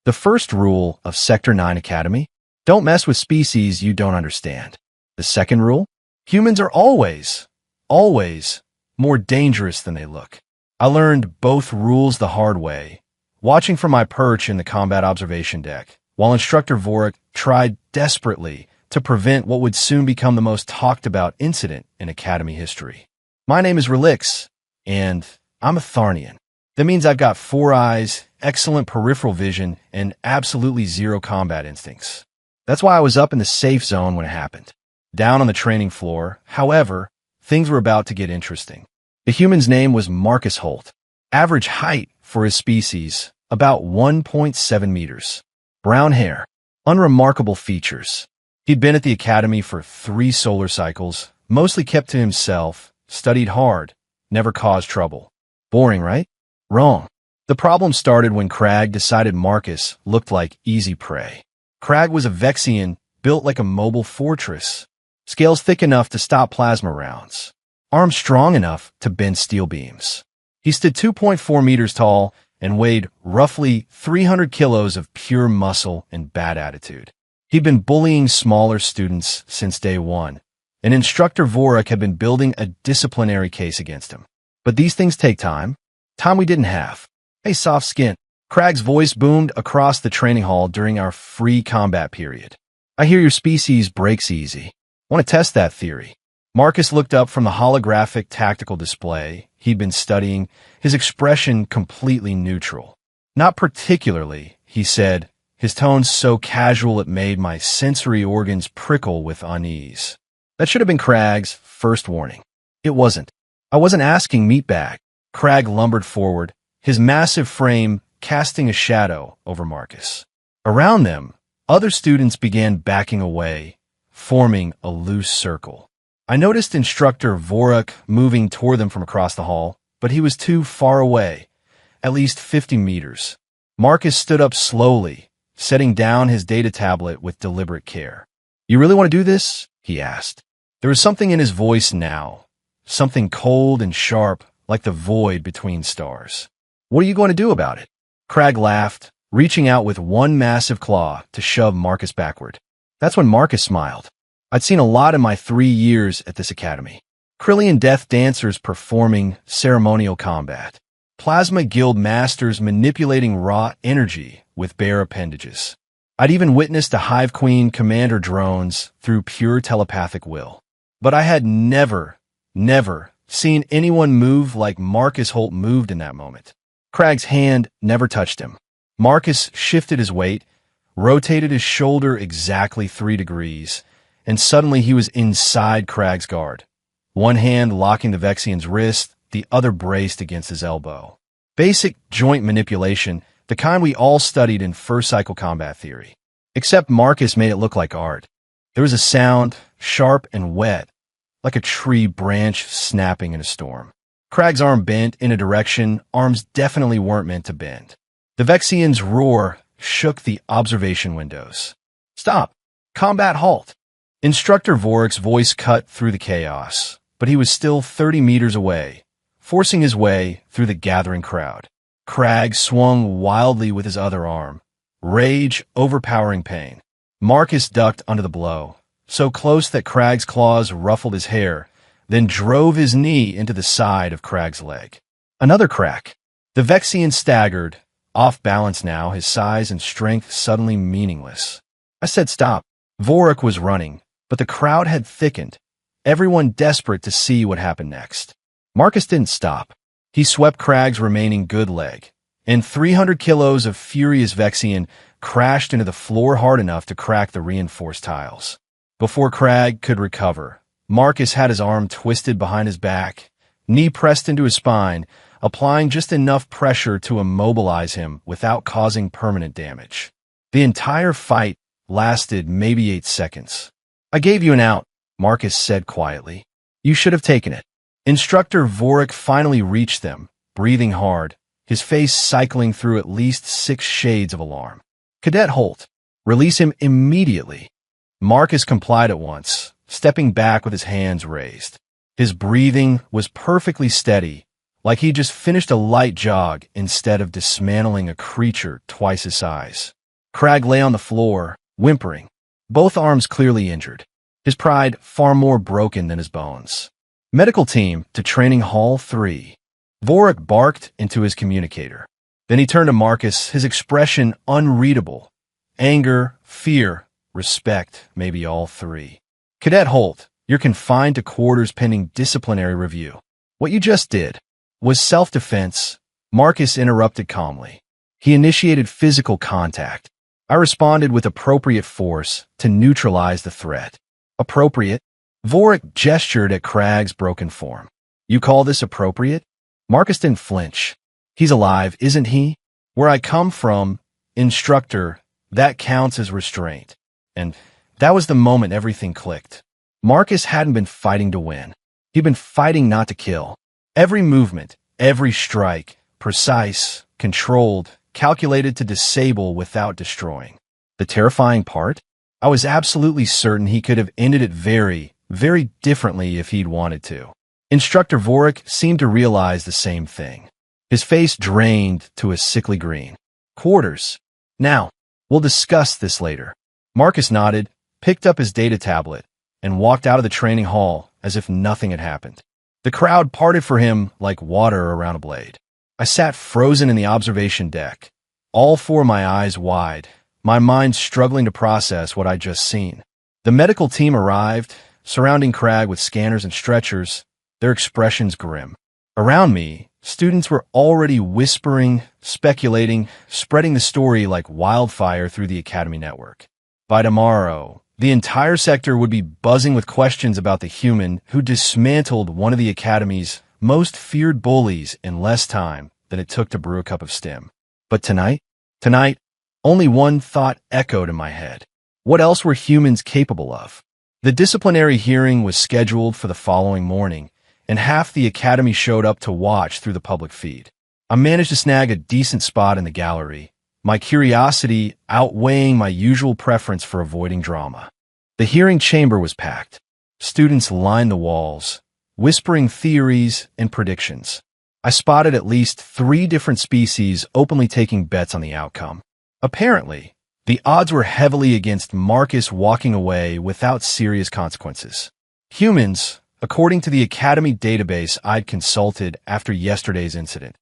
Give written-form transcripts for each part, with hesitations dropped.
The first rule of Sector 9 Academy: don't mess with species you don't understand. The second rule: humans are always more dangerous than they look. I learned both rules the hard way, watching from my perch in the combat observation deck, while Instructor Vorik tried desperately to prevent what would soon become the most talked about incident in Academy history. My name is Relix, and I'm a Tharnian. That means I've got 4 eyes, excellent peripheral vision, and absolutely zero combat instincts. That's why I was up in the safe zone when it happened. Down on the training floor, however, things were about to get interesting. The human's name was Marcus Holt. Average height for his species, about 1.7 meters. Brown hair, unremarkable features. He'd been at the academy for 3 solar cycles, mostly kept to himself, studied hard, never caused trouble. Boring, right? Wrong. The problem started when Crag decided Marcus looked like easy prey. Crag was a Vexian built like a mobile fortress. Scales thick enough to stop plasma rounds. Arms strong enough to bend steel beams. He stood 2.4 meters tall and weighed roughly 300 kilos of pure muscle and bad attitude. He'd been bullying smaller students since day one, and Instructor Vorik had been building a disciplinary case against him. But these things take time we didn't have. Hey, soft skin. Crag's voice boomed across the training hall during our free combat period. I hear your species breaks easy. Want to test that theory? Marcus looked up from the holographic tactical display he'd been studying, his expression completely neutral. Not particularly, he said, his tone so casual it made my sensory organs prickle with unease. That should have been Crag's first warning. It wasn't. I wasn't asking, meatbag. Crag lumbered forward, his massive frame casting a shadow over Marcus. Around them, other students began backing away, forming a loose circle. I noticed Instructor Vorik moving toward them from across the hall, but he was too far away, at least 50 meters. Marcus stood up slowly, setting down his data tablet with deliberate care. You really want to do this? He asked. There was something in his voice now, something cold and sharp, like the void between stars. What are you going to do about it? Crag laughed, reaching out with one massive claw to shove Marcus backward. That's when Marcus smiled. I'd seen a lot in my 3 years at this academy. Krillian death dancers performing ceremonial combat. Plasma guild masters manipulating raw energy with bare appendages. I'd even witnessed a Hive Queen commander drones through pure telepathic will. But I had never seen anyone move like Marcus Holt moved in that moment. Crag's hand never touched him. Marcus shifted his weight, rotated his shoulder exactly 3 degrees, and suddenly he was inside Crag's guard. One hand locking the Vexian's wrist, the other braced against his elbow. Basic joint manipulation, the kind we all studied in first cycle combat theory. Except Marcus made it look like art. There was a sound, sharp and wet, like a tree branch snapping in a storm. Crag's arm bent in a direction arms definitely weren't meant to bend. The Vexian's roar shook the observation windows. Stop! Combat halt! Instructor Vorik's voice cut through the chaos, but he was still 30 meters away, forcing his way through the gathering crowd. Crag swung wildly with his other arm, rage overpowering pain. Marcus ducked under the blow, so close that Crag's claws ruffled his hair, then drove his knee into the side of Crag's leg. Another crack. The Vexian staggered, off balance now, his size and strength suddenly meaningless. I said stop. Vorik was running, but the crowd had thickened, everyone desperate to see what happened next. Marcus didn't stop. He swept Crag's remaining good leg, and 300 kilos of furious Vexian crashed into the floor hard enough to crack the reinforced tiles. Before Crag could recover, Marcus had his arm twisted behind his back, knee pressed into his spine, applying just enough pressure to immobilize him without causing permanent damage. The entire fight lasted maybe 8 seconds. I gave you an out, Marcus said quietly. You should have taken it. Instructor Vorik finally reached them, breathing hard, his face cycling through at least 6 shades of alarm. Cadet Holt, release him immediately. Marcus complied at once, stepping back with his hands raised. His breathing was perfectly steady, like he just finished a light jog instead of dismantling a creature twice his size. Crag lay on the floor, whimpering, both arms clearly injured, his pride far more broken than his bones. Medical team to training hall 3. Vorik barked into his communicator. Then he turned to Marcus, his expression unreadable. Anger, fear, respect, maybe all three. Cadet Holt, you're confined to quarters pending disciplinary review. What you just did was self-defense, Marcus interrupted calmly. He initiated physical contact. I responded with appropriate force to neutralize the threat. Appropriate? Vorik gestured at Crag's broken form. You call this appropriate? Marcus didn't flinch. He's alive, isn't he? Where I come from, Instructor, that counts as restraint. And that was the moment everything clicked. Marcus hadn't been fighting to win. He'd been fighting not to kill. Every movement, every strike, precise, controlled, calculated to disable without destroying. The terrifying part? I was absolutely certain he could have ended it very, very differently if he'd wanted to. Instructor Vorik seemed to realize the same thing. His face drained to a sickly green. Quarters. Now, we'll discuss this later. Marcus nodded, picked up his data tablet, and walked out of the training hall as if nothing had happened. The crowd parted for him like water around a blade. I sat frozen in the observation deck, all four of my eyes wide, my mind struggling to process what I'd just seen. The medical team arrived, surrounding Crag with scanners and stretchers, their expressions grim. Around me, students were already whispering, speculating, spreading the story like wildfire through the Academy network. By tomorrow, the entire sector would be buzzing with questions about the human who dismantled one of the Academy's most feared bullies in less time than it took to brew a cup of stim. But tonight, only one thought echoed in my head. What else were humans capable of? The disciplinary hearing was scheduled for the following morning, and half the Academy showed up to watch through the public feed. I managed to snag a decent spot in the gallery, my curiosity outweighing my usual preference for avoiding drama. The hearing chamber was packed. Students lined the walls, whispering theories and predictions. I spotted at least 3 different species openly taking bets on the outcome. Apparently, the odds were heavily against Marcus walking away without serious consequences. Humans, according to the Academy database I'd consulted after yesterday's incident,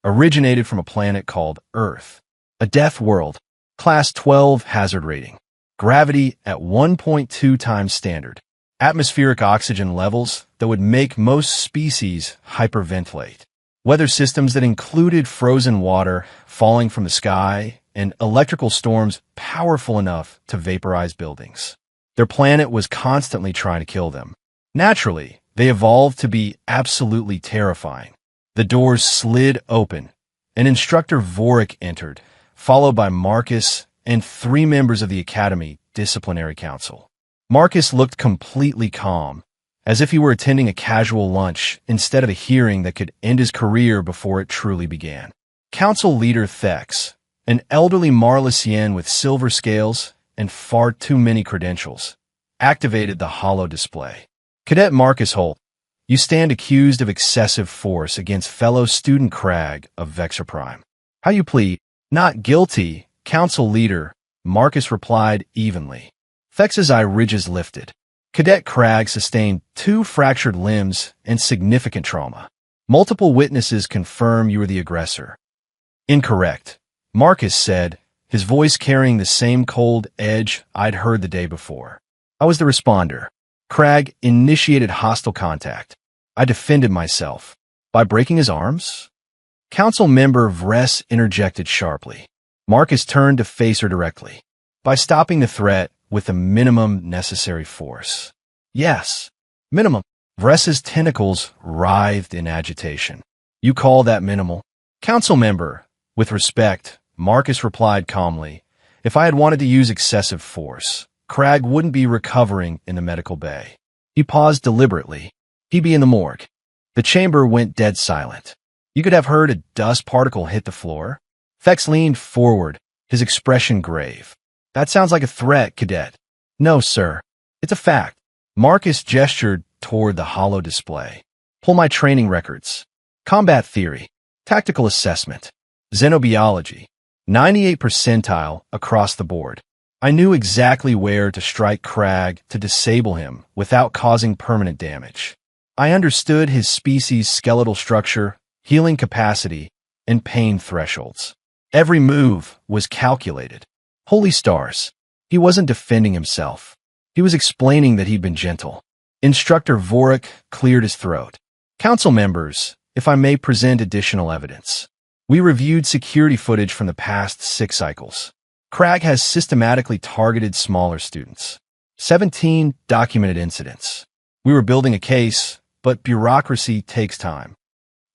originated from a planet called Earth, a death world, Class 12 hazard rating, gravity at 1.2 times standard, atmospheric oxygen levels that would make most species hyperventilate, weather systems that included frozen water falling from the sky and electrical storms powerful enough to vaporize buildings. Their planet was constantly trying to kill them. Naturally, they evolved to be absolutely terrifying. The doors slid open, and Instructor Vorik entered, followed by Marcus and 3 members of the Academy Disciplinary Council. Marcus looked completely calm, as if he were attending a casual lunch instead of a hearing that could end his career before it truly began. Council Leader Thex, an elderly Marlisian with silver scales and far too many credentials, activated the holo display. Cadet Marcus Holt, you stand accused of excessive force against fellow student Crag of Vexor Prime. How you plead? Not guilty, Council Leader, Marcus replied evenly. Thex's eye ridges lifted. Cadet Crag sustained 2 fractured limbs and significant trauma. Multiple witnesses confirm you were the aggressor. Incorrect, Marcus said, his voice carrying the same cold edge I'd heard the day before. I was the responder. Crag initiated hostile contact. I defended myself. By breaking his arms? Council member Vress interjected sharply. Marcus turned to face her directly. By stopping the threat with the minimum necessary force. Yes, minimum. Vress's tentacles writhed in agitation. You call that minimal? Council member, with respect, Marcus replied calmly. If I had wanted to use excessive force, Crag wouldn't be recovering in the medical bay. He paused deliberately. He'd be in the morgue. The chamber went dead silent. You could have heard a dust particle hit the floor. Thex leaned forward, his expression grave. That sounds like a threat, Cadet. No, sir. It's a fact. Marcus gestured toward the holo display. Pull my training records. Combat theory, tactical assessment, xenobiology, 98th percentile across the board. I knew exactly where to strike Crag to disable him without causing permanent damage. I understood his species' skeletal structure, healing capacity, and pain thresholds. Every move was calculated. Holy stars. He wasn't defending himself. He was explaining that he'd been gentle. Instructor Vorik cleared his throat. Council members, if I may present additional evidence. We reviewed security footage from the past 6 cycles. Crag has systematically targeted smaller students. 17 documented incidents. We were building a case, but bureaucracy takes time.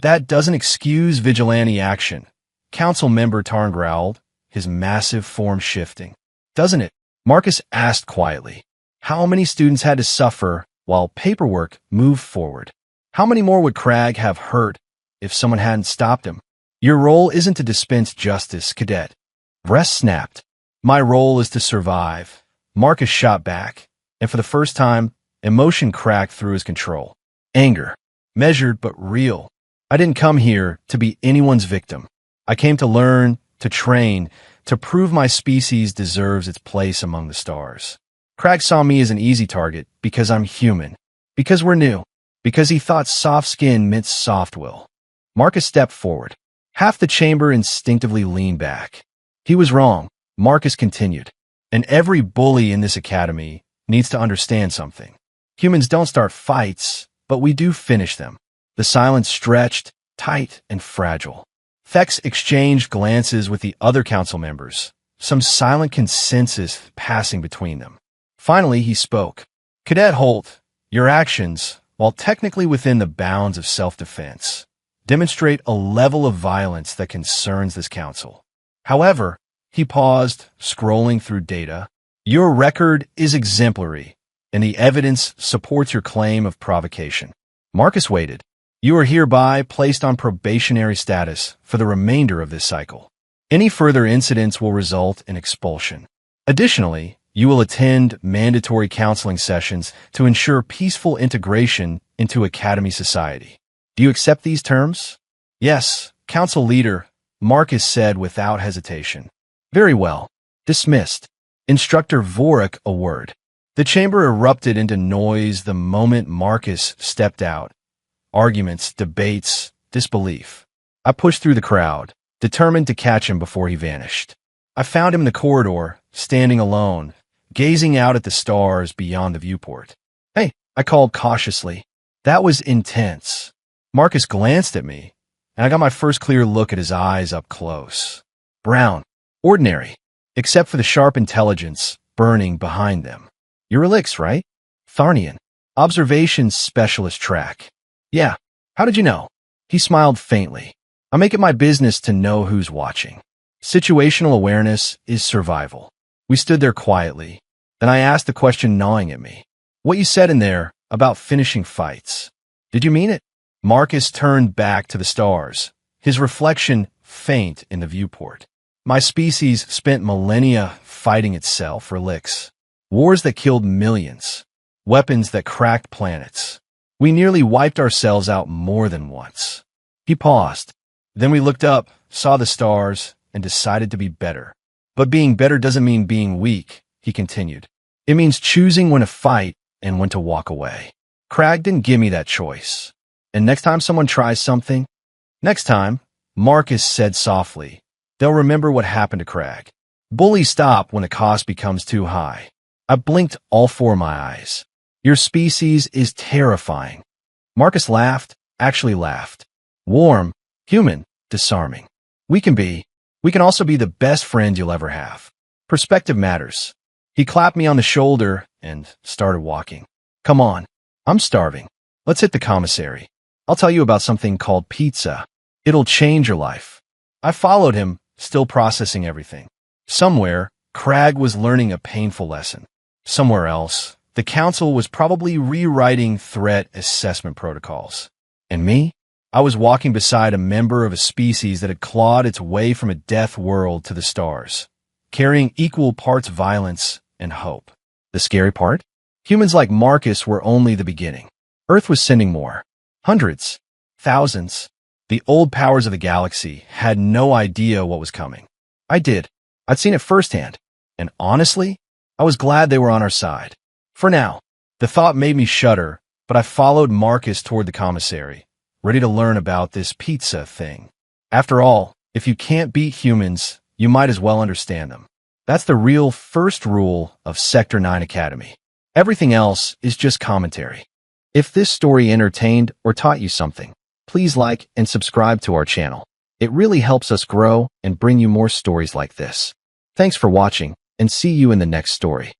That doesn't excuse vigilante action. Council member Tarn growled, his massive form shifting. Doesn't it? Marcus asked quietly. How many students had to suffer while paperwork moved forward? How many more would Crag have hurt if someone hadn't stopped him? Your role isn't to dispense justice, cadet. Breast snapped. My role is to survive. Marcus shot back, and for the first time, emotion cracked through his control. Anger. Measured but real. I didn't come here to be anyone's victim. I came to learn, to train, to prove my species deserves its place among the stars. Crag saw me as an easy target because I'm human, because we're new, because he thought soft skin meant soft will. Marcus stepped forward. Half the chamber instinctively leaned back. He was wrong, Marcus continued. And every bully in this academy needs to understand something. Humans don't start fights, but we do finish them. The silence stretched, tight and fragile. Thex exchanged glances with the other council members, some silent consensus passing between them. Finally, he spoke. Cadet Holt, your actions, while technically within the bounds of self-defense, demonstrate a level of violence that concerns this council. However, he paused, scrolling through data. Your record is exemplary, and the evidence supports your claim of provocation. Marcus waited. You are hereby placed on probationary status for the remainder of this cycle. Any further incidents will result in expulsion. Additionally, you will attend mandatory counseling sessions to ensure peaceful integration into Academy society. Do you accept these terms? Yes, Council Leader, Marcus said without hesitation. Very well. Dismissed. Instructor Vorik a word. The chamber erupted into noise the moment Marcus stepped out. Arguments, debates, disbelief. I pushed through the crowd, determined to catch him before he vanished. I found him in the corridor, standing alone, gazing out at the stars beyond the viewport. Hey, I called cautiously. That was intense. Marcus glanced at me, and I got my first clear look at his eyes up close. Brown. Ordinary, except for the sharp intelligence burning behind them. You're Elix, right? Tharnian. Observations Specialist track. Yeah. How did you know? He smiled faintly. I make it my business to know who's watching. Situational awareness is survival. We stood there quietly. Then I asked the question gnawing at me. What you said in there about finishing fights. Did you mean it? Marcus turned back to the stars, his reflection faint in the viewport. My species spent millennia fighting itself for licks. Wars that killed millions. Weapons that cracked planets. We nearly wiped ourselves out more than once. He paused. Then we looked up, saw the stars, and decided to be better. But being better doesn't mean being weak, he continued. It means choosing when to fight and when to walk away. Crag didn't give me that choice. And next time someone tries something, next time, Marcus said softly, they'll remember what happened to Crag. Bullies stop when the cost becomes too high. I blinked all 4 of my eyes. Your species is terrifying. Marcus laughed, actually laughed. Warm, human, disarming. We can also be the best friend you'll ever have. Perspective matters. He clapped me on the shoulder and started walking. Come on, I'm starving. Let's hit the commissary. I'll tell you about something called pizza. It'll change your life. I followed him, still processing everything. Somewhere, Crag was learning a painful lesson. Somewhere else, the council was probably rewriting threat assessment protocols. And me? I was walking beside a member of a species that had clawed its way from a death world to the stars, carrying equal parts violence and hope. The scary part? Humans like Marcus were only the beginning. Earth was sending more. Hundreds. Thousands. The old powers of the galaxy had no idea what was coming. I did. I'd seen it firsthand. And honestly, I was glad they were on our side. For now, the thought made me shudder, but I followed Marcus toward the commissary, ready to learn about this pizza thing. After all, if you can't beat humans, you might as well understand them. That's the real first rule of Sector 9 Academy. Everything else is just commentary. If this story entertained or taught you something, please like and subscribe to our channel. It really helps us grow and bring you more stories like this. Thanks for watching, and see you in the next story.